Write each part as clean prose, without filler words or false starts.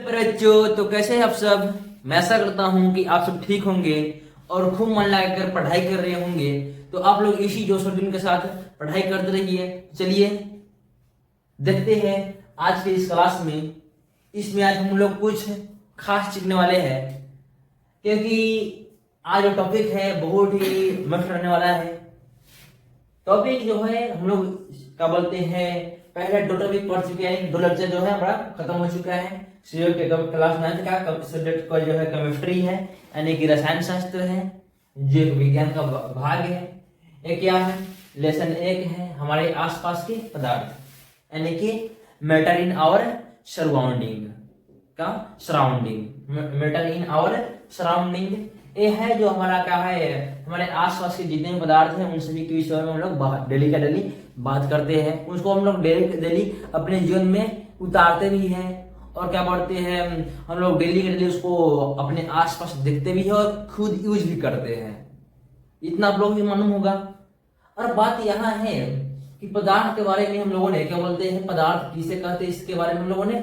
बच्चों, तो कैसे हैं आप सब। मैं आशा करता हूं कि आप सब ठीक होंगे और खूब मन लगाकर पढ़ाई कर रहे होंगे। तो आप लोग इसी जोश और जुनून के साथ पढ़ाई करते रहिए। चलिए देखते हैं आज के इस क्लास में। इसमें आज हम लोग कुछ खास सीखने वाले हैं, क्योंकि आज जो टॉपिक है बहुत ही मस्त रहने वाला है। टॉपिक जो है हम लोग क्या बोलते हैं, पहले दो टॉपिक पढ़ चुके हैं, दो लेक्चर जो है हमारा खत्म हो चुका है। क्लास 9 का सब्जेक्ट का जो है केमिस्ट्री है, यानी कि रसायन शास्त्र है, जीव विज्ञान का भाग है। एक क्या है, लेसन 1 है हमारे आसपास के पदार्थ, यानी कि मैटर इन आवर सराउंडिंग का surrounding, matter in our surrounding. ये है जो हमारा क्या है, हमारे आसपास के जितने भी पदार्थ हैं उन सभी के विषय में हम लोग डेली का डेली बात करते हैं। उसको हम लोग डेली डेली अपने जीवन में उतारते भी हैं, और क्या बोलते हैं, हम लोग डेली के डेली उसको अपने आसपास देखते भी हैं और खुद यूज भी करते हैं। इतना आप लोग भी मालूम होगा। और बात यहाँ है कि पदार्थ के बारे में हम लोगों ने क्या बोलते हैं, पदार्थ किसे कहते हैं, इसके बारे में हम लोगों ने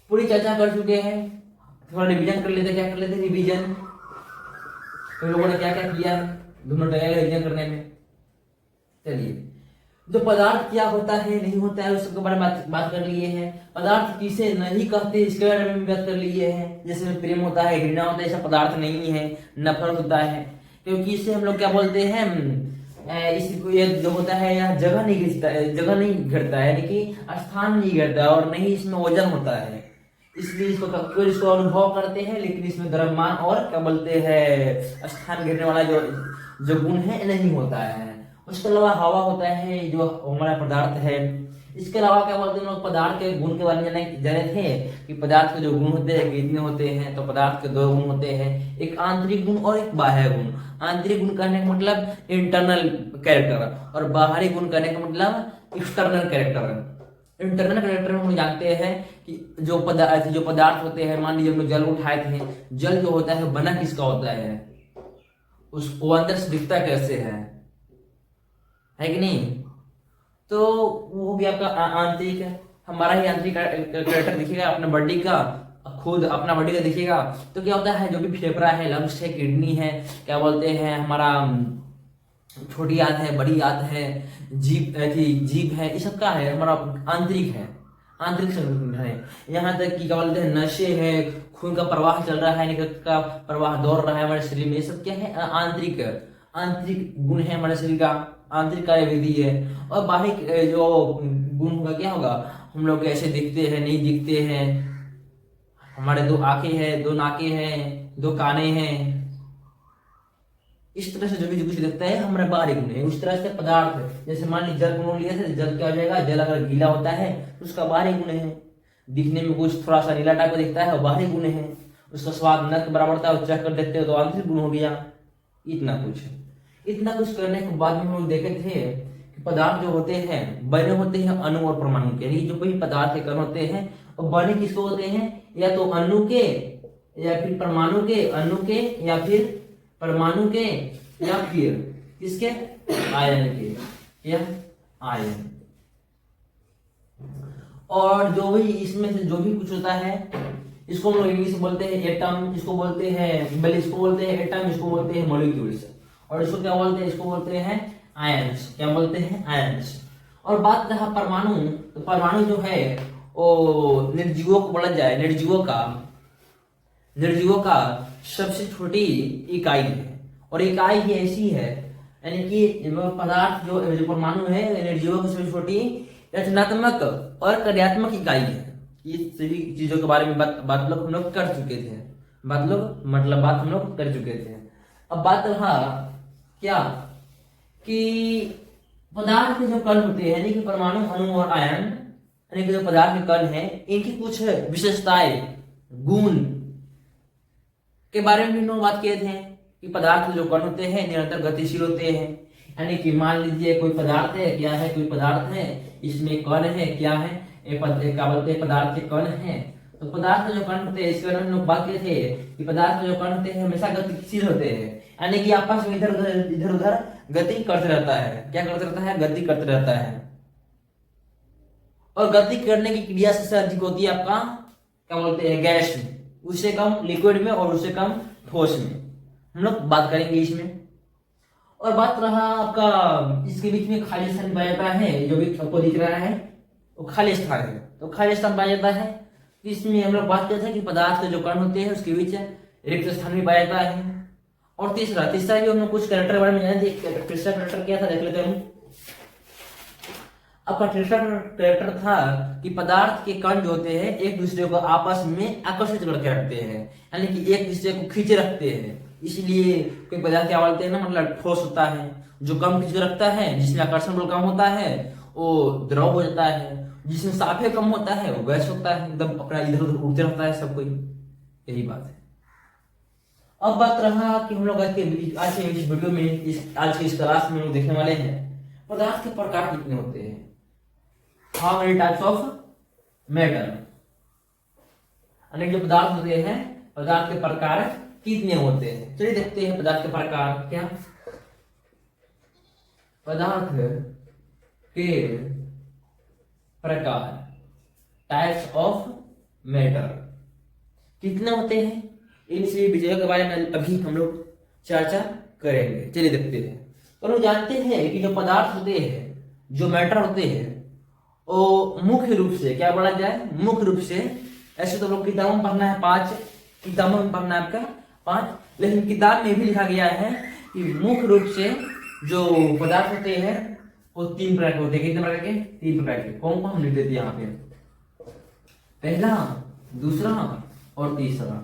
पूरी चर्चा कर चुके हैं। थोड़ा रिवीजन कर लेते, क्या कर लेते रिवीजन, तो लोगों ने क्या क्या किया है दोनों टैग रिवीजन करने में। चलिए, जो पदार्थ क्या होता है नहीं होता है उसके बारे में बात कर लिए हैं। पदार्थ किसे नहीं कहते इसके बारे में बात कर लिए हैं। जैसे प्रेम होता है, घृणा होता है, ऐसा पदार्थ नहीं है। नफरत होता है, क्योंकि इससे हम लोग क्या बोलते हैं, इसको ये जो होता है यहाँ जगह नहीं घिरता है, जगह नहीं घिरता है, यानी कि स्थान नहीं घिरता है, और नहीं इसमें वजन होता है। इसलिए इसको अनुभव करते हैं, लेकिन इसमें द्रव्यमान और क्या बोलते हैं स्थान घेरने वाला जो गुण है नहीं होता है। उसके अलावा हवा होता है जो हमारा पदार्थ है। इसके अलावा क्या बोलते हैं लोग, पदार्थ के गुण के बारे में जाने थे कि पदार्थ के जो गुण होते हैं कितने होते हैं। तो पदार्थ के 2 गुण होते हैं, एक आंतरिक गुण और एक बाह्य गुण। आंतरिक गुण कहने का मतलब इंटरनल कैरेक्टर, और बाहरी गुण कहने का मतलब एक्सटर्नल कैरेक्टर। इंटरनल कैरेक्टर हम जानते हैं कि जो पदार्थ होते हैं, मान लीजिए हम लोग जल उठाए थे, जल जो होता है बना किसका होता है, उसको अंदर से दिखता कैसे है कि नहीं। तो वो भी आपका आंतरिक है। हमारा ही आंतरिक कैरेक्टर दिखेगा अपने बॉडी का, खुद अपना बॉडी का दिखेगा। तो क्या होता है, जो भी फेफड़ा है, लंग्स है, किडनी है, क्या बोलते हैं हमारा छोटी आंत है, बड़ी आंत है, जीभ है, ये सब का है हमारा आंतरिक है, आंतरिक संगठन है। यहाँ तक कि क्या बोलते हैं नशे है, खून का प्रवाह चल रहा है, निकट का प्रवाह दौड़ रहा है हमारे शरीर में, ये सब क्या है आंतरिक गुण है हमारे शरीर का, आंतरिक कार्यविधि है। और बाहरी जो गुण होगा क्या होगा, हम लोग ऐसे दिखते हैं नहीं दिखते हैं, हमारे 2 आंखें हैं, 2 नाकें हैं, 2 काने हैं, इस तरह से जो भी कुछ दिखता है हमारा बाहरी गुण है। उस तरह से पदार्थ, जैसे मान लीजिए जल गुण लिया था, जल क्या हो जाएगा, जल अगर गीला होता है तो उसका बाहरी गुण है। दिखने में कुछ थोड़ा सा नीला टाइप का दिखता है, बाहरी गुण है। उसका स्वाद नक बराबर था, चेक कर देखते हो तो आंतरिक गुण हो गया। इतना कुछ करने के बाद में हम लोग देखे थे कि पदार्थ जो होते हैं बने होते हैं अणु और परमाणु के, यानी जो कोई पदार्थ के कण होते हैं और बने किसको होते हैं, या तो अणु के या फिर परमाणु के, अणु के या फिर परमाणु के, या फिर किसके, आयन के, या आयन। और जो भी इसमें से जो भी कुछ होता है इसको हम लोग इंग्लिश में बोलते हैं एटम, इसको बोलते हैं एटम, इसको बोलते हैं मॉलिक्यूल्स, और इसको क्या बोलते हैं, इसको बोलते हैं आयंस। क्या बोलते हैं, आयंस। और बात रहा परमाणु, तो परमाणु जो है वो निर्जीवों को बोला जाए, निर्जीवों का सबसे छोटी इकाई है, और इकाई ही ऐसी है, यानी कि पदार्थ जो परमाणु है निर्जीवों की सबसे छोटी रचनात्मक और कार्यात्मक इकाई है। ये सभी चीजों के बारे में बात लोग हम लोग कर चुके थे, बात हम लोग कर चुके थे। अब बात रहा क्या कि पदार्थ के जो कण होते हैं, यानी कि परमाणु, अणु और आयन, यानी कि जो पदार्थ के कण हैं, इनकी कुछ विशेषताएं, गुण के बारे में भी हम लोग बात किए थे कि पदार्थ जो कण होते हैं निरंतर गतिशील होते हैं। यानी कि मान लीजिए कोई पदार्थ है, क्या है, कोई पदार्थ है, इसमें कण है, क्या है, क्या बोलते हैं पदार्थ के कण है। तो पदार्थ जो कण होते हैं इसके बारे में हम लोग बात किए थे कि पदार्थ जो कण होते हैं हमेशा गतिशील होते हैं, यानी कि आपस में इधर उधर गति करते रहता है। क्या करते रहता है, गति करते रहता है। और गति करने की क्रिया सबसे अधिक होती है आपका क्या बोलते हैं, गैस में, उससे कम लिक्विड में और उससे कम ठोस में। हम लोग बात करेंगे इसमें। और बात रहा आपका इसके बीच में खाली स्थान पाया जाता है, जो भी आपको दिख रहा है वो खाली स्थान है। तो खाली स्थान पाया जाता है, तो इसमें हम लोग बात करते हैं कि पदार्थ के जो कण होते हैं उसके बीच रिक्त स्थान भी पाया जाता है। और तीसरा भी हम लोग कुछ कैरेक्टर के बारे में जाने। तीसरा कैरेक्टर क्या था देख लेते हैं। आपका तीसरा कैरेक्टर था कि पदार्थ के कण जो होते हैं एक दूसरे को आपस में आकर्षित करके रखते हैं, यानी कि एक दूसरे को खींचे रखते हैं। इसलिए कोई पदार्थ क्या बोलते हैं ना, मतलब ठोस होता है, जो कम खींच रखता है, जिसमें आकर्षण बल कम होता है वो द्रव हो जाता है, जिसमें साफे कम होता है वो गैस होता है, एकदम अपना इधर उधर उड़ते रहता है सब कोई। यही बात है। अब बात रहा कि हम लोग आज के इस वीडियो में आज के इस क्लास में लोग देखने वाले हैं पदार्थ के प्रकार कितने होते हैं। How many types of matter, अनेक जो पदार्थ होते हैं पदार्थ के प्रकार कितने होते हैं। चलिए देखते हैं पदार्थ के प्रकार क्या। पदार्थ के प्रकार, टाइप्स ऑफ मैटर कितने होते हैं, इन सभी विषयों के बारे में अभी हम लोग चर्चा करेंगे। चलिए देखते हैं। तो लोग जानते हैं कि जो पदार्थ होते हैं, जो मैटर होते हैं, वो मुख्य रूप से क्या बोला जाए, मुख्य रूप से ऐसे तो लोग किताबों में पढ़ना है 5, किताबों में पढ़ना है आपका 5, लेकिन किताब में भी लिखा गया है कि मुख्य रूप से जो पदार्थ होते हैं वो 3 प्रकार के होते हैं। कितने प्रकार के, 3 प्रकार के। कौन कौन हम लिख देते हैं यहाँ पे, पहला, दूसरा और तीसरा।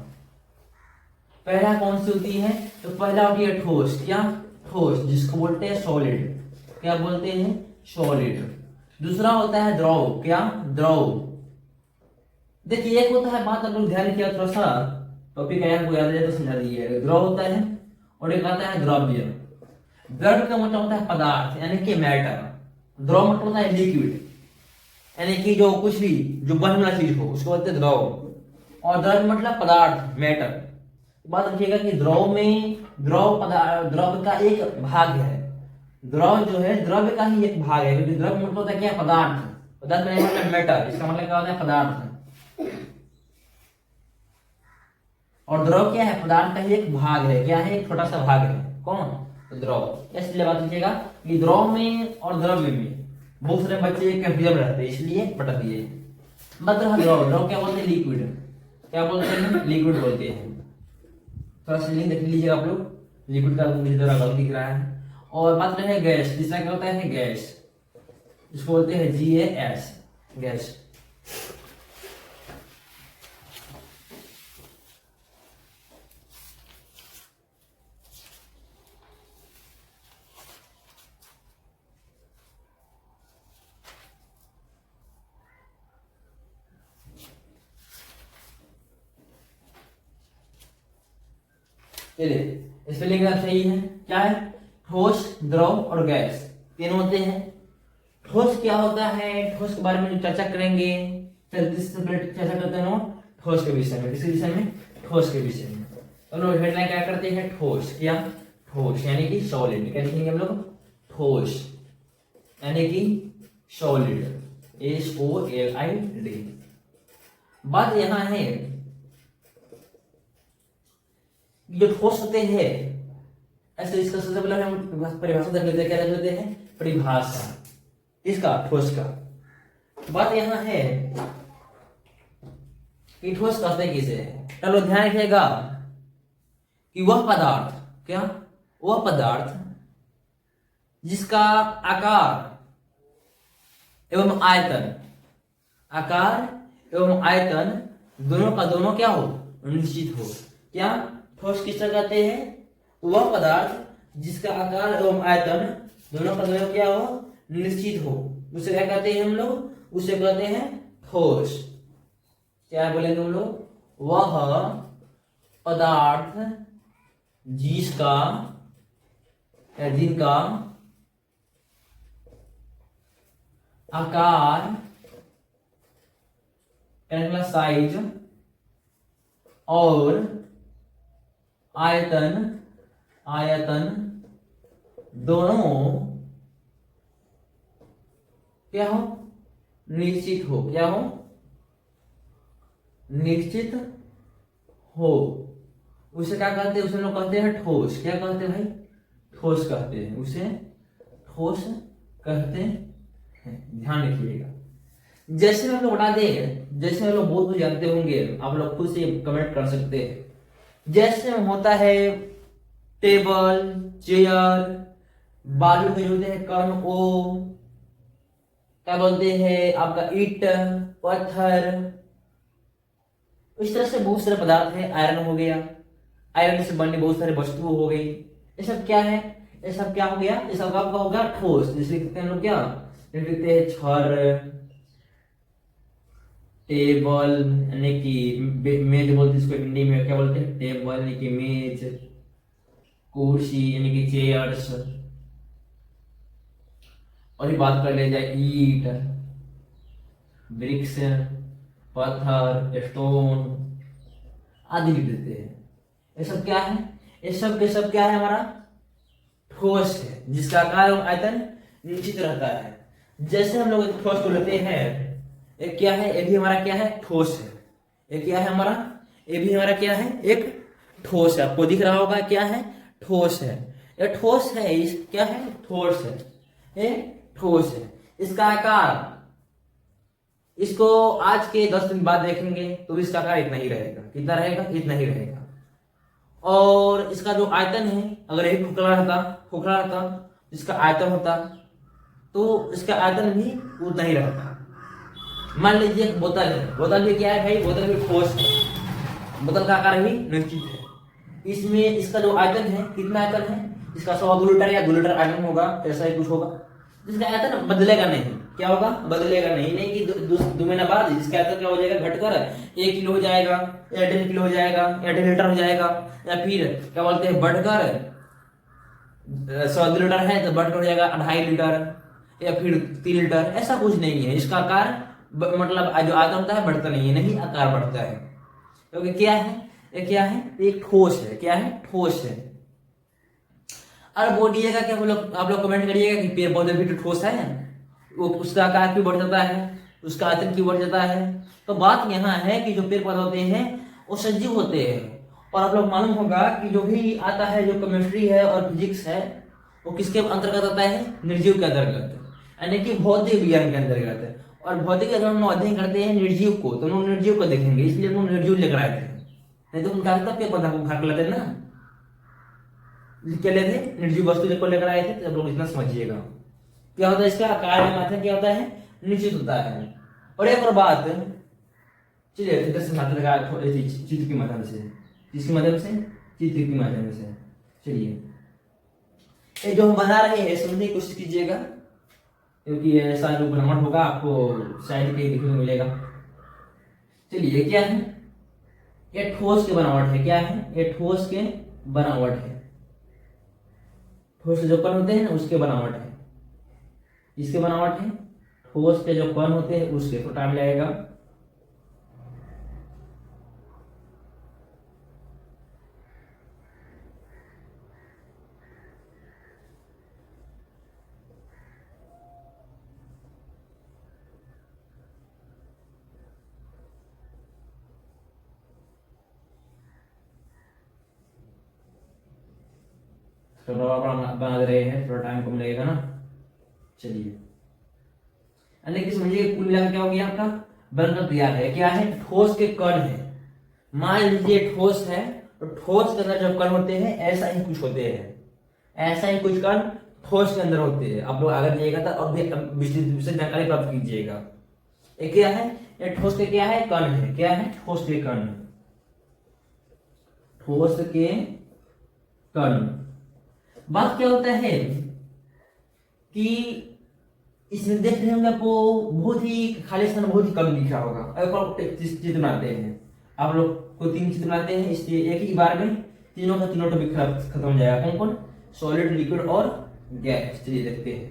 पहला कौन सी होती है, तो पहला होती है ठोस। क्या, ठोस, जिसको बोलते हैं सॉलिड। क्या बोलते हैं, सॉलिड। दूसरा होता है द्रव। क्या, द्रव। देखिए एक होता है, बात आप लोग ध्यान किया थोड़ा सा, टॉपिक आया आपको याद है तो समझा दीजिए। द्रव होता है और एक आता है द्रव्य। द्रव्य का मतलब होता है पदार्थ यानी कि मैटर। द्रव मतलब होता है लिक्विड, यानी कि जो कुछ भी जो बनने वाला चीज हो उसको बोलते हैं द्रव। और द्रव्य मतलब पदार्थ, मैटर। बात रखिएगा कि द्रव में द्रव का एक भाग है। द्रव जो है द्रव्य का ही एक भाग है, क्योंकि द्रव्य मतलब होता है क्या, पदार्थ। पदार्थ में मतलब मैटर, इसका मतलब क्या होता है, पदार्थ। और द्रव क्या है, पदार्थ का ही एक भाग है। क्या है, एक छोटा सा भाग है। कौन, तो द्रव। इसलिए बात रखिएगा कि द्रव में और द्रव्य में बहुत सारे बच्चे कंफ्यूजन रहते हैं, इसलिए बता दिए। बात रहा द्रव, द्रव क्या बोलते हैं, लिक्विड। क्या बोलते हैं, लिक्विड बोलते हैं। थोड़ा स्पेलिंग देख लीजिएगा आप लोग, लिक्विड का मुझे जरा गलत दिख रहा है। और बात रहे गैस, जिसका क्या होता है, गैस, इसको बोलते हैं GAS, गैस। चलिए स्पेलिंग सही है, क्या है, ठोस, द्रव और गैस, तीन होते हैं। ठोस क्या होता है, ठोस के बारे में चर्चा करेंगे। चर्चा करते हैं ठोस के विषय में। किस विषय में, ठोस के विषय में। तो लोग हेडलाइन क्या करते हैं, ठोस। क्या, ठोस यानी कि सॉलिड। क्या लिखेंगे हम लोग, ठोस यानी कि सॉलिड, SOLID। बात यहां है जो ठोस होते हैं, ऐसे इसका सबसे पहले हम परिभाषा देख लेते हैं। क्या देख लेते हैं, परिभाषा इसका, ठोस का। बात यहां है कि ठोस कहते किसे। चलो ध्यान रखिएगा कि वह पदार्थ, क्या, वह पदार्थ जिसका आकार एवं आयतन, आकार एवं आयतन दोनों का दोनों क्या हो, निश्चित हो। क्या, ठोस किसका कहते हैं, वह पदार्थ जिसका आकार एवं आयतन दोनों का दोनों क्या हो, निश्चित हो, उसे क्या कहते हैं हम लोग, उसे कहते हैं ठोस। क्या बोलेंगे हम लोग, वह पदार्थ जिसका या जिनका आकार, साइज और आयतन दोनों क्या हो, निश्चित हो। क्या हो, निश्चित हो, उसे क्या कहते हैं? उसे लोग कहते हैं ठोस। क्या कहते हैं भाई? ठोस कहते हैं उसे, ठोस कहते हैं। ध्यान रखिएगा। जैसे हम लोग बता दें, जैसे हम लोग बहुत कुछ जानते होंगे, आप लोग खुद से कमेंट कर सकते हैं। जैसे होता है टेबल, चेयर, बालू में होते हैं कण, ओ क्या बोलते हैं आपका ईंट, पत्थर। इस तरह से बहुत सारे पदार्थ हैं। आयरन हो गया, आयरन से बनने बहुत सारे वस्तु हो गई। ये सब क्या है? ये सब क्या हो गया? ये सब आपका हो गया ठोस। जैसे लिखते हैं हम लोग क्या लिखते हैं? छड़, टेबल यानी कि मेज बोलते हैं इसको हिंदी में, क्या बोलते हैं? टेबल यानी कि मेज, कुर्सी यानी कि चेयर्स। और ये बात कर ले जाए ईट, ब्रिक्स, पत्थर, स्टोन आदि लिख देते हैं। ये सब क्या है? ये सब के सब क्या है? हमारा ठोस है, जिसका आकार और आयतन निश्चित रहता है। जैसे हम लोग ठोस को लेते हैं, एक क्या है? ये भी हमारा क्या है? ठोस है। ये क्या है हमारा? ये भी हमारा क्या है? एक ठोस है। आपको दिख रहा होगा क्या है? ठोस है। ये ठोस है। इस क्या है? ठोस है। ये ठोस है। इसका आकार, इसको आज के 10 दिन बाद देखेंगे तो इसका आकार इतना ही रहेगा। कितना रहेगा? इतना ही रहेगा। और इसका जो आयतन है, अगर एक खोखला रहता, इसका आयतन होता तो इसका आयतन भी उतना ही रहता। मान लीजिए एक बोतल है, बोतल भी क्या है भाई? बोतल भी ठोस है, बोतल का आकार भी निश्चित है। इसमें इसका जो आयतन है, कितना आयतन है इसका? 100 2 लीटर या 2 लीटर आयतन होगा, ऐसा ही कुछ होगा। जिसका आयतन बदलेगा नहीं। क्या होगा? बदलेगा नहीं। नहीं कि दो महीना बाद इसका आयतन क्या हो जाएगा? घटकर 1 किलो हो जाएगा, या 1.5 किलो हो जाएगा, या 1.5 लीटर हो जाएगा, या फिर क्या बोलते हैं बढ़कर 100 लीटर है तो बढ़कर हो जाएगा 2.5 लीटर, या फिर 3 लीटर। ऐसा कुछ नहीं है। इसका आकार मतलब जो आयतन होता है बढ़ता नहीं है, नहीं आकार बढ़ता है। क्योंकि क्या है? ये क्या है? एक ठोस है। क्या है? ठोस है। और बोलिएगा कि आप लोग कमेंट करिएगा कि पेड़ पौधे भी तो ठोस है, वो उसका आकार क्यों बढ़ जाता है, उसका आयतन क्यों बढ़ जाता है? तो बात यहाँ है कि जो पेड़ पौधे होते हैं वो सजीव होते हैं। और आप लोग मालूम होगा कि जो भी आता है, जो केमिस्ट्री है और फिजिक्स है, वो किसके अंतर्गत आता है? निर्जीव के अंतर्गत, यानी कि भौतिक विज्ञान के अंतर्गत। और भौतिक अगर हम लोग अध्ययन करते हैं निर्जीव को, तो हम लोग निर्जीव को देखेंगे, इसलिए हम लोग निर्जीव लेकर आए थे। नहीं तो हम क्या पेड़ पौधा को उठा कर लेते ना, क्या लेते? निर्जीव वस्तु को लेकर आए थे। तो आप लोग इतना समझिएगा। क्या होता है? इसका आकार में मात्रा क्या होता है? निश्चित होता है। और एक और बात, चलिए चित्र से मात्रा लगा, चित्र की माध्यम से, किसकी माध्यम से? चित्र की माध्यम से। चलिए ये जो हम बना रहे हैं समझने की कोशिश कीजिएगा, क्योंकि ऐसा जो बनावट होगा आपको शायद कहीं देखने को मिलेगा। चलिए क्या है? ये ठोस के बनावट है। क्या है? ये ठोस के बनावट है। ठोस जो कण होते हैं ना उसके बनावट है। इसके बनावट है। ठोस के जो कण होते हैं उसके, तो टाइम लगेगा। तो बना दे रहे हैं, थोड़ा टाइम कम लगेगा ना। चलिए यानी कि समझिए कुल मिलाकर क्या हो गया आपका? बनकर तैयार है। क्या है? ठोस के कण है। मान लीजिए ठोस है, तो ठोस के अंदर जो कण होते हैं ऐसा ही कुछ होते हैं, ऐसा ही कुछ कण ठोस के अंदर होते हैं। आप लोग आगे जाइएगा तो और भी विशेष जानकारी प्राप्त कीजिएगा। ये क्या है? ये ठोस के क्या है? कण है। क्या है? ठोस के कण। ठोस के कण। बात क्या होता है कि इसमें देख रहे होंगे आपको बहुत ही खाली स्थान बहुत ही कम दिखा होगा। चित्र बनाते हैं आप लोग को, 3 चित्र बनाते हैं, इसलिए एक ही बार में तीनों का तीनों टॉपिक खत्म हो जाएगा। कौन कौन? सॉलिड, लिक्विड और गैस। चलिए देखते हैं।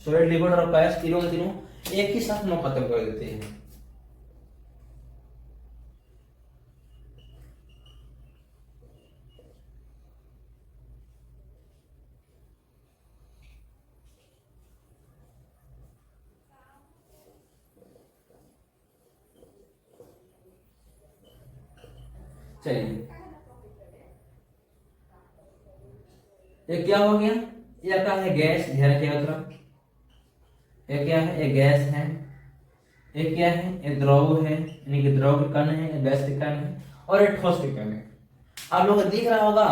सॉलिड, लिक्विड और गैस तीनों के तीनों एक ही साथ हम खत्म कर देते हैं। चलिए ये क्या हो गया, ये आपका है गैस, ध्यान रखिएगा थोड़ा। ये क्या है, ये गैस है। ये क्या है, ये द्रव है, यानी कि द्रव के कण है, ये गैस के कण है, और ये ठोस के कण है। आप लोगों को दिख रहा होगा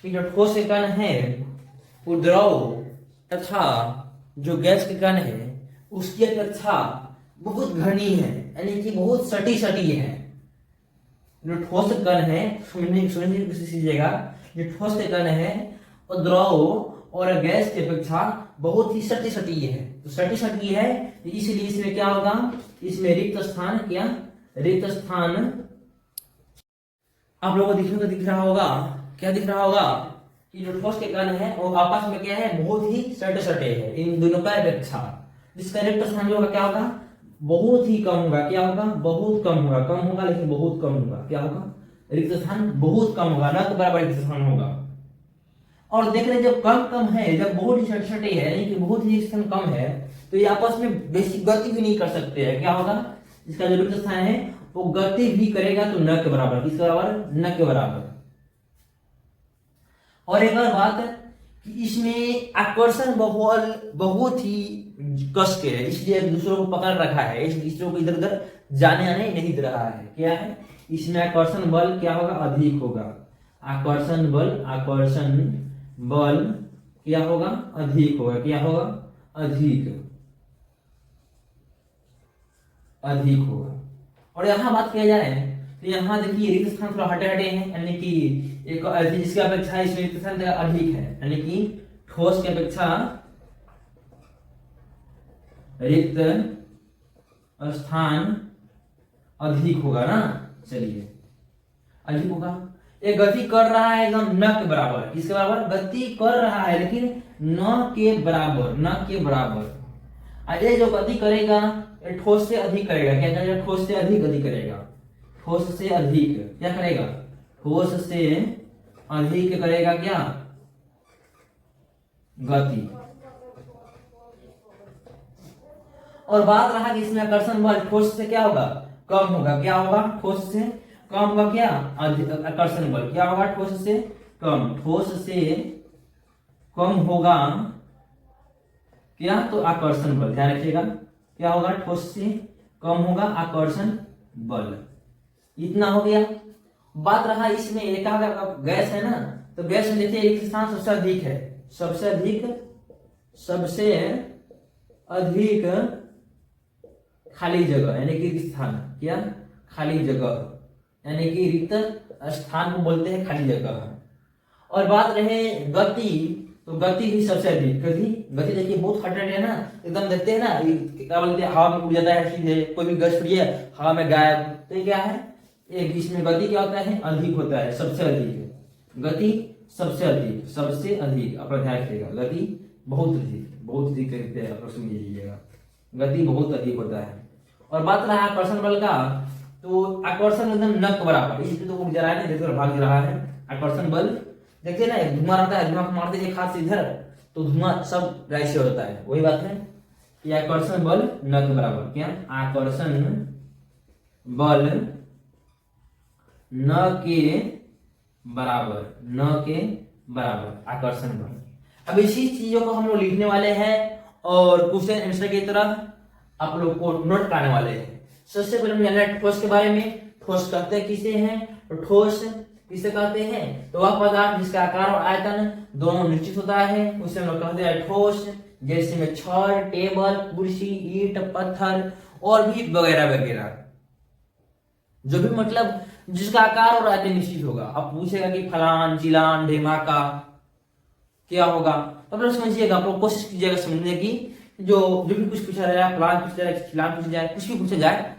कि जो ठोस के कण है वो द्रव तथा जो गैस के कण है उसकी अपेक्षा बहुत घनी है, यानी कि बहुत सटी सटी है। जो ठोस कण है, समझने की कीजिएगा, जो ठोस के कण है और द्रव और गैस की अपेक्षा बहुत ही सटी सटी है। तो सटी सटी है इसलिए इसमें क्या होगा, इसमें रिक्त स्थान, क्या रिक्त स्थान आप लोगों को दिख रहा होगा, क्या दिख रहा होगा कि जो ठोस के कण है वो आपस में क्या है, बहुत ही सटे सटे है इन दोनों का अपेक्षा। जिसका रिक्त स्थान जो होगा क्या होगा, बहुत ही कम होगा। क्या होगा, बहुत कम होगा, कम होगा लेकिन बहुत कम होगा। क्या होगा, रिक्त स्थान बहुत कम होगा, न तो बराबर रिक्त स्थान होगा। और देख रहे जब कम कम है, जब बहुत ही छोटे छोटे है, यानी कि बहुत ही स्थान कम है, तो ये आपस में बेसी गति भी नहीं कर सकते हैं। क्या होगा, इसका जो रिक्त स्थान है वो गति भी करेगा तो न के बराबर, किसके बराबर, न के बराबर। और एक और बात कि इसमें आकर्षण बल बहुत ही कस के है, इसलिए दूसरों को पकड़ रखा है, इस दूसरों को इधर उधर जाने आने नहीं दे रहा है। क्या है, इसमें आकर्षण बल क्या होगा, अधिक होगा। आकर्षण बल क्या होगा, अधिक होगा। क्या होगा, अधिक होगा। और यहाँ बात किया जाए तो यहाँ देखिए रिक्त स्थान थोड़ा हटे हटे हैं, यानी कि एक जिसकी अपेक्षा इसमें रिक्त स्थान अधिक है, यानी कि ठोस की अपेक्षा रिक्त स्थान अधिक होगा ना। चलिए अधिक होगा। ये गति कर रहा है एकदम न के बराबर, किसके बराबर, गति कर रहा है लेकिन न के बराबर, न के बराबर। ये जो गति करेगा ये ठोस से अधिक करेगा। क्या करेगा, ठोस से अधिक गति करेगा। ठोस से अधिक क्या करेगा, ठोस से अधिक करेगा क्या, गति। और बात रहा कि इसमें आकर्षण बल ठोस से क्या होगा, कम होगा। क्या होगा, ठोस से कम होगा। क्या, आकर्षण बल क्या होगा, ठोस से कम। ठोस से कम होगा क्या, तो आकर्षण बल, ध्यान रखिएगा। क्या होगा, ठोस से कम होगा आकर्षण बल। इतना हो गया। बात रहा इसमें एक गैस है ना, तो गैस में देखिए एक स्थान सबसे अधिक है, सबसे अधिक खाली जगह, यानी कि स्थान, क्या, खाली जगह, यानी कि रिक्त स्थान को बोलते हैं खाली जगह। और बात रहे गति, तो गति भी सबसे अधिक। गति देखिए बहुत हट है ना, एकदम देखते हैं ना, क्या बोलते हैं, हवा में उड़ जाता है सीधे, कोई भी गैस फ्री है हवा में गायब। तो क्या है, एक इसमें गति क्या होता है, अधिक होता है, सबसे अधिक गति, सबसे अधिक अपना ध्यान रखिएगा। गति बहुत अधिक करते हैं, आप समझ लीजिएगा, गति बहुत अधिक होता है। और बात रहा आकर्षण बल का, तो आकर्षण एकदम न के बराबर, इसलिए तो उड़ जा रहा है ना, देखो भाग रहा है। आकर्षण बल देखिए ना, धुआं रहता है, धुआं को मार दीजिए हाथ से इधर तो धुआं सब ऐसे होता है। वही बात है कि आकर्षण बल न के बराबर। क्या, आकर्षण बल न के बराबर आकर्षण बल। अब इसी चीजों को हम लोग लिखने वाले हैं और क्वेश्चन आंसर की तरह आप लोग को नोट कराने वाले हैं। सबसे पहले हम जानना है ठोस के बारे में। ठोस कहते किसे हैं, तो ठोस किसे कहते हैं, तो वह पदार्थ जिसका आकार और आयतन दोनों निश्चित होता है उसे हम लोग कहते हैं ठोस। जैसे में छड़, टेबल, कुर्सी, ईंट, पत्थर और भी वगैरह वगैरह, जो भी मतलब जिसका आकार और आयतन निश्चित होगा। अब पूछेगा कि फलान, चिलान, ढेमाका क्या होगा, तो आप समझिएगा, आप लोग कोशिश कीजिएगा समझने की। जो भी कुछ पूछा जाए, फलान पूछा जाए, चिलान पूछा जाए, कुछ भी पूछा जाए,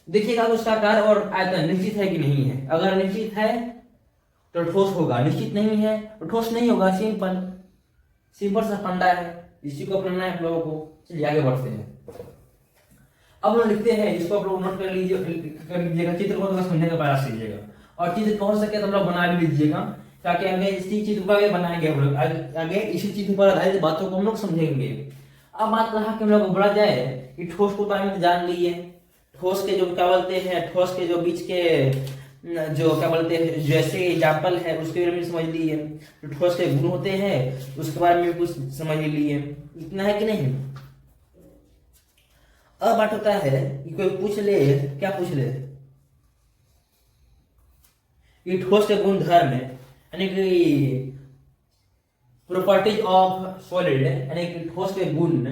देखिएगा उसका आकार और आयतन निश्चित है कि नहीं है। अगर निश्चित है तो ठोस होगा, निश्चित नहीं है तो ठोस नहीं होगा। सिंपल सा फंडा है, इसी को अपनाना है आप लोगों को। चलिए आगे बढ़ते हैं। अब लोग लिखते हैं, इसको आप लोग नोट कर लीजिएगा, चित्र को थोड़ा समझने का प्रयास कीजिएगा, और चित्र हो सके तो हम लोग बना भी लीजिएगा, ताकि आगे इसी चित्र को आगे बनाएंगे हम लोग, आगे इसी चित्र पर आधारित बातों को हम लोग समझेंगे। अब बात रहा कि हम लोग बढ़ा जाए कि ठोस को तो हम जान लिए, ठोस के जो क्या बोलते हैं, ठोस के जो बीच के जो क्या बोलते हैं जैसे एग्जाम्पल है उसके बारे में समझ लिए, जो ठोस के गुण होते हैं उसके बारे में कुछ समझ लिए। इतना है कि नहीं? अब बात होता है कि कोई पूछ ले, क्या पूछ ले कि ठोस के गुण धर्म है, यानी कि प्रॉपर्टीज ऑफ सॉलिड, यानी कि ठोस के गुण,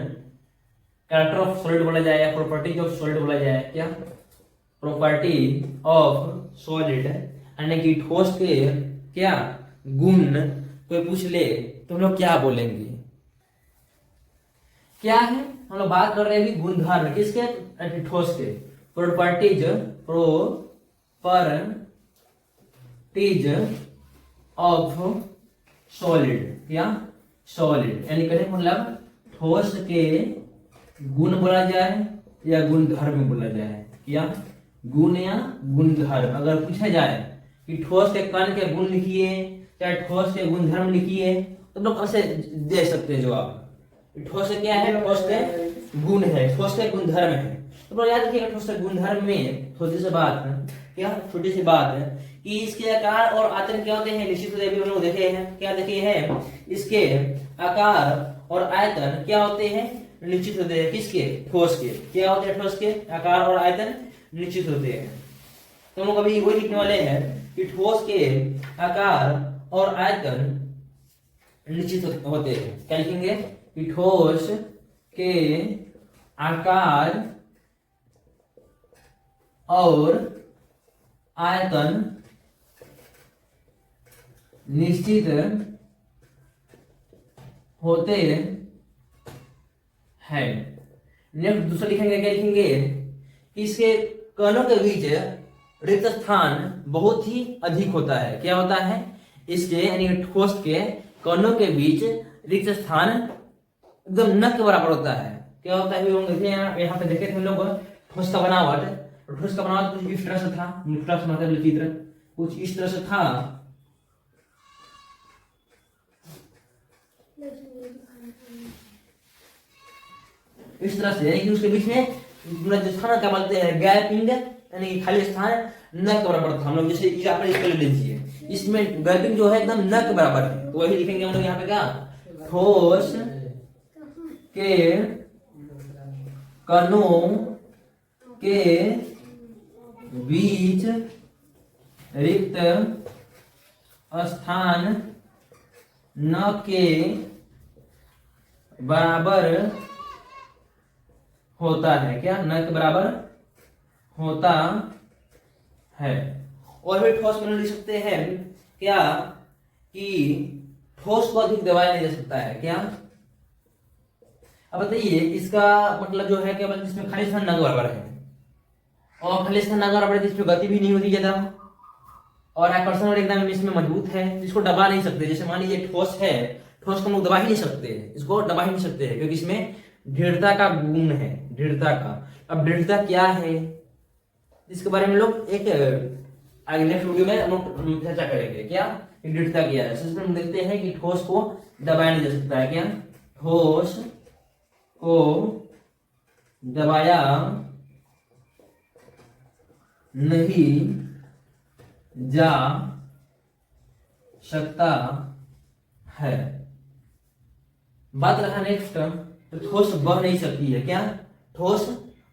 कैरेक्टर ऑफ सॉलिड बोला जाए या प्रॉपर्टीज ऑफ सॉलिड बोला जाए, क्या प्रॉपर्टी ऑफ सॉलिड, यानी कि ठोस के क्या गुण कोई पूछ ले तो हम लोग क्या बोलेंगे? क्या है? हम लोग बात कर रहे हैं गुणधर्म किसके? ठोस के। प्रॉपर्टीज ऑफ सॉलिड, क्या सॉलिड, यानी करें मतलब ठोस के गुण बोला जाए या गुणधर्म बोला जाए, क्या गुण या गुणधर्म। अगर पूछा जाए कि ठोस के कण के गुण लिखिए चाहे ठोस के गुणधर्म लिखिए तो लोग ऐसे दे सकते हैं जवाब। ठोस क्या है? ठोस के गुण है, ठोस के गुणधर्म है। तो याद रखिएगा ठोस के गुणधर्म में छोटी सी बात है, क्या छोटी सी बात है कि इसके आकार और आयतन क्या होते हैं, निश्चित रूप से हम लोग देखे हैं। क्या देखे हैं? इसके आकार और आयतन क्या होते हैं, निश्चित होते हैं। किसके? ठोस के। क्या होते हैं ठोस के? आकार और आयतन निश्चित होते हैं। तो हम लोग अभी वही लिखने वाले हैं कि ठोस के आकार और आयतन निश्चित होते हैं। क्या लिखेंगे कि ठोस के आकार और आयतन निश्चित होते हैं। नेक्स्ट दूसरा लिखेंगे, क्या लिखेंगे? इसके कणों के बीच रिक्त स्थान बहुत ही अधिक होता है। क्या होता है? इसके यानी ठोस के कणों के बीच रिक्त स्थान एकदम न के बराबर होता है। क्या होता है? यहाँ पे देखे थे हम लोग ठोस का बनावट। ठोस का बनावट कुछ इस तरह से था, मतलब चित्र कुछ इस तरह से था। इस तरह से, यानी कि उसके बीच में जो स्थान क्या बोलते हैं गैपिंग, यानी कि खाली स्थान न के बराबर था। हम लोग जैसे यहाँ पर इसको ले लीजिए, इसमें गैपिंग जो है एकदम न के बराबर है। तो वही लिखेंगे हम लोग यहाँ पे, क्या ठोस के कणों के बीच रिक्त स्थान न के बराबर होता है। क्या? न के बराबर होता है। और भी ठोस में लिख सकते हैं क्या कि ठोस को अधिक दबाया नहीं जा सकता है। क्या? अब बताइए इसका मतलब जो है क्या, जिसमें खाली स्थान न बराबर है और खाली स्थान न बराबर है जिसमें गति भी नहीं होती ज्यादा और आकर्षण और एकदम इसमें मजबूत है, जिसको दबा नहीं सकते। जैसे मान लीजिए ठोस है, ठोस को हम लोग दबा ही नहीं सकते, इसको दबा ही नहीं सकते हैं क्योंकि इसमें दृढ़ता का गुण है, दृढ़ता का। अब दृढ़ता क्या है इसके बारे में लोग एक आगे नेक्स्ट वीडियो में हम लोग चर्चा करेंगे। क्या दृढ़ता क्या है? इसमें हम देखते हैं कि ठोस को दबाया नहीं जा सकता है। क्या? ठोस को दबाया नहीं जा सकता है। बात रहा नेक्स्ट, तो ठोस बह नहीं सकती है। क्या? ठोस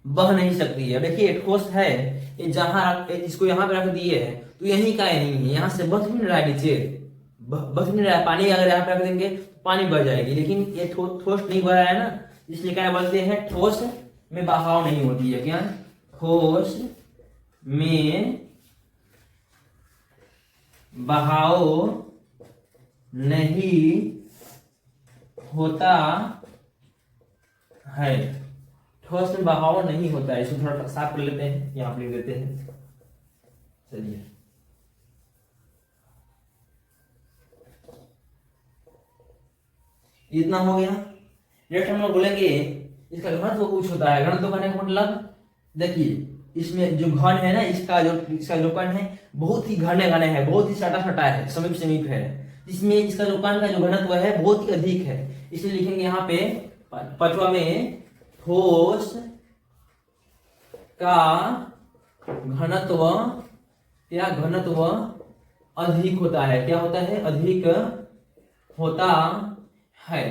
बह नहीं सकती है। देखिए ठोस है, ये जहां इसको यहाँ पे रख दिए है तो यही का नहीं है, यहाँ से बह भी नहीं रहा नीचे, बह भी नहीं रहा। पानी अगर यहाँ पे रख देंगे तो पानी बह जाएगी, लेकिन ये ठोस नहीं बह रहा है ना, इसलिए क्या बोलते हैं ठोस में बहाव नहीं होती है। क्या? ठोस में बहाव नहीं होता है। ठोस में बहाव नहीं होता है। इसको थोड़ा साफ कर लेते हैं, यहाँ लिख देते हैं। चलिए इतना हो गया। नेक्स्ट हम लोग बोलेंगे इसका घनत्व कुछ होता है। घनत्व कहने का मतलब देखिए इसमें जो घन है ना, इसका जो कण है बहुत ही घने है, बहुत ही सटा सटा है, समीप है। इसमें इसका जो कण का जो घनत्व है बहुत ही अधिक है, इसलिए लिखेंगे यहाँ पे पांचवा में ठोस का घनत्व क्या घनत्व अधिक होता है, क्या होता है, अधिक होता है।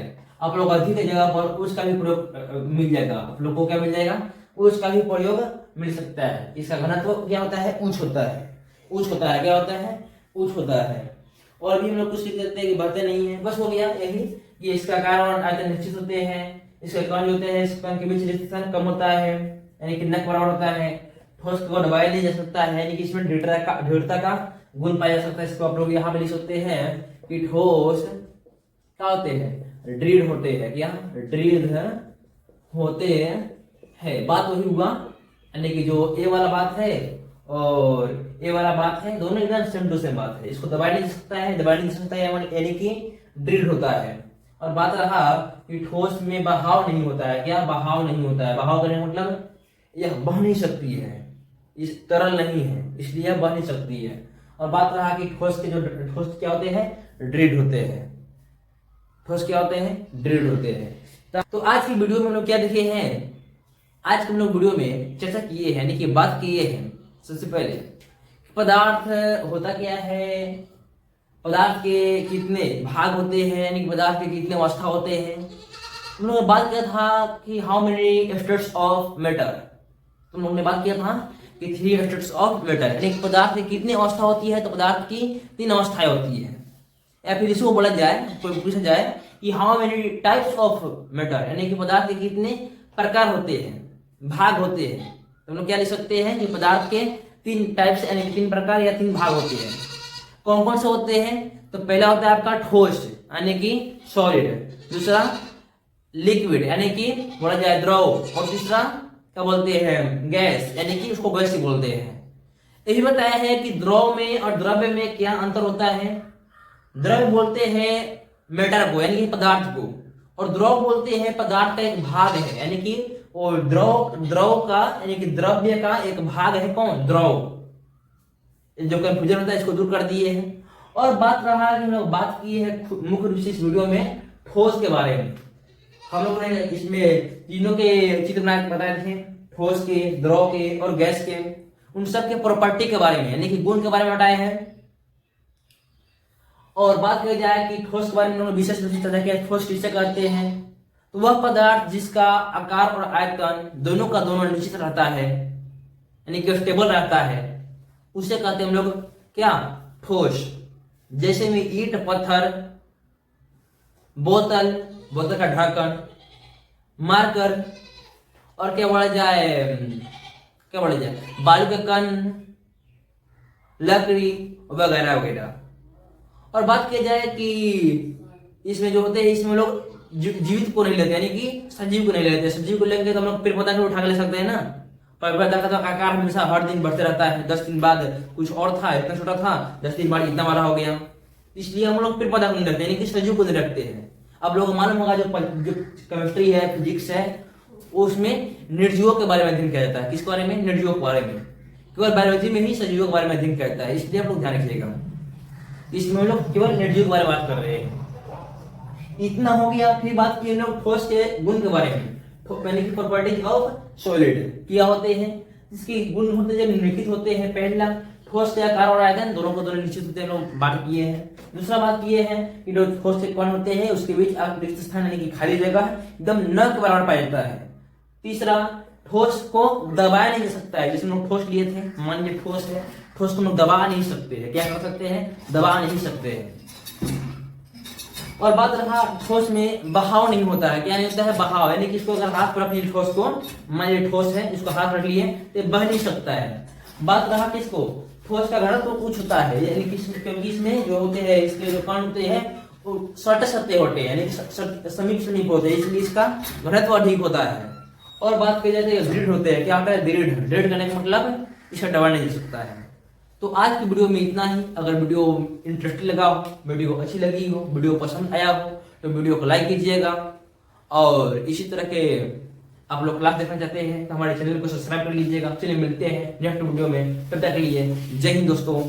आप लोग अधिक जगह पर उच्च का भी प्रयोग मिल जाएगा, आप लोग को क्या मिल जाएगा, उच्च का भी प्रयोग मिल सकता है। इसका घनत्व क्या होता है, उच्च होता है, उच्च होता है, क्या होता है, उच्च होता है। और भी हम लोग कुछ सीख लेते हैं कि बढ़ते नहीं है, बस हो गया यही। ये इसका आकार और आयतन निश्चित होते हैं, इसके कण होते हैं, इस कण के बीच डिस्टेंस कम होता है, यानी कि नक बराबर होता है। ठोस को दबाया नहीं जा सकता है, यानी कि इसमें दृढ़ता का गुण पाया जा सकता है। इसको आप लोग यहाँ पे लिख सकते हैं कि ठोस क्या होते हैं, दृढ़ होते हैं, क्या दृढ़ होते हैं। बात वही हुआ, यानी कि जो ए वाला बात है और ए वाला बात है, दोनों एकदम सेम टू सेम बात है। इसको दबाया नहीं जा सकता है, दबाया नहीं जा सकता है, यानी कि दृढ़ होता है। और बात रहा कि ठोस में बहाव नहीं होता है, क्या बहाव नहीं होता है, बहाव करने का मतलब यह बह नहीं सकती है, इस तरल नहीं है, इसलिए यह बह नहीं सकती है। और बात रहा कि ठोस के जो ठोस क्या होते हैं, दृढ़ होते हैं, ठोस क्या होते हैं, दृढ़ होते हैं। तो आज की वीडियो में हम लोग क्या देखे हैं, आज के हम लोग वीडियो में चर्चा किए हैं, यानी कि बात किए हैं सबसे पहले पदार्थ होता क्या है, पदार्थ के कितने भाग होते हैं, यानी कि पदार्थ के कितने अवस्था होते हैं। हम लोगों ने बात किया था कि how many states of matter, तुम लोगों ने बात किया था कि 3 स्टेट्स ऑफ मैटर, यानी पदार्थ की कितनी अवस्था होती है, तो पदार्थ की 3 अवस्थाएं होती है। या फिर इसको बोला जाए, कोई पूछा जाए कि how many types of matter, यानी कि पदार्थ के कितने प्रकार होते हैं, भाग होते हैं। तो हम लोग क्या लिख सकते हैं कि पदार्थ के 3 टाइप्स यानी कि 3 प्रकार या 3 भाग होते हैं। कौन कौन से होते हैं, तो पहला होता है आपका ठोस यानी कि सॉलिड, दूसरा लिक्विड यानी कि बोला जाए द्रव, और तीसरा क्या बोलते हैं, गैस यानी कि उसको गैस ही बोलते हैं। ये भी बताया है कि द्रव में और द्रव्य में क्या अंतर होता है। द्रव्य बोलते हैं मैटर को, यानी कि पदार्थ को, और द्रव बोलते हैं पदार्थ का एक भाग है, यानी कि वो द्रव का यानी कि द्रव्य का एक भाग है, कौन, द्रव। जो कंफ्यूजन होता है इसको दूर कर दिए हैं। और बात रहा कि हम लोग बात की है मुख्य रूप से इस वीडियो में ठोस के बारे में। हम लोग ने इसमें तीनों के चित्र बताए थे, ठोस के, द्रव के और गैस के, उन सब के प्रॉपर्टी के बारे में यानी कि गुण के बारे में बताए हैं। और बात की जाए कि ठोस के बारे में उन्होंने विशेष रूप से चर्चा किया, ठोस किसे कहते हैं, तो वह पदार्थ जिसका आकार और आयतन दोनों का दोनों निश्चित रहता है, यानी कि स्टेबल रहता है, उसे कहते हैं हम लोग क्या, ठोस। जैसे में ईंट, पत्थर, बोतल, बोतल का ढक्कन, मार्कर, और क्या बोला जाए बालू के कण, लकड़ी वगैरह वगैरह। और बात की जाए कि इसमें जो होते हैं, इसमें लोग जीवित को नहीं लेते, यानी कि सजीव को नहीं लेते। सजीव को लेंगे तो हम लोग पेड़ पौधा को उठा के ले सकते हैं ना, पर पौधा का तो आकार हमेशा हर दिन बढ़ते रहता है। 10 दिन बाद कुछ और था, इतना छोटा था, 10 दिन बाद इतना बड़ा हो गया, इसलिए हम लोग पेड़ पौधा को नहीं रखते, यानी कि सजीव को नहीं रखते हैं। आप लोगों को मालूम होगा जो केमिस्ट्री है, फिजिक्स है, उसमें निर्जीवों के बारे में अध्ययन किया जाता है। किस बारे में, निर्जीवों के बारे में। केवल बायोलॉजी में ही सजीवों के बारे में अध्ययन किया जाता है, इसलिए आप लोग ध्यान रखिएगा। इसमें हम लोग केवल निर्जीव के बारे में बात कर रहे हैं। इतना हो गया। फिर बात की हम लोग ठोस के गुण के बारे में, यानी कि प्रॉपर्टीज ऑफ सॉलिड क्या होते हैं, इसके गुण होते हैं, निम्नलिखित होते हैं। पहला, ठोस के आकार और आयतन दोनों को दोनों निश्चित होते हैं, लोग बात किए हैं। दूसरा बात किए हैं कि जो ठोस के कण होते हैं उसके बीच रिक्त स्थान यानी कि खाली जगह एकदम न के बराबर पाया जाता है। तीसरा, ठोस को दबाया नहीं जा सकता है। जिसमें लोग ठोस लिए थे, मान लीजिए ठोस है, ठोस को लोग दबा नहीं सकते हैं। क्या कर सकते हैं, दबा नहीं सकते हैं। और बात रहा ठोस में बहाव नहीं होता है। क्या नहीं होता है, बहाव, यानी कि इसको अगर हाथ पर रख लिए ठोस को, मान लीजिए ठोस है, इसको हाथ रख लिए तो बह नहीं सकता है। बात रहा किसको, ठोस का घनत्व तो कुछ होता है, यानी कि क्योंकि इसमें जो होते हैं, इसके जो कण होते हैं वो सटे सटे होते हैं, यानी समीप होते हैं, इसलिए इसका घनत्व अधिक होता है। और बात की जाए तो दृढ़ होते हैं। क्या होता है, दृढ़ करने का मतलब इसका दबा नहीं जा सकता है। तो आज की वीडियो में इतना ही। अगर वीडियो इंटरेस्टिंग लगा हो, वीडियो अच्छी लगी हो, वीडियो पसंद आया हो, तो वीडियो को लाइक कीजिएगा। और इसी तरह के आप लोग क्लास देखना चाहते हैं तो हमारे चैनल को सब्सक्राइब कर लीजिएगा। चलिए मिलते हैं नेक्स्ट वीडियो में, तब तक के लिए जय हिंद दोस्तों।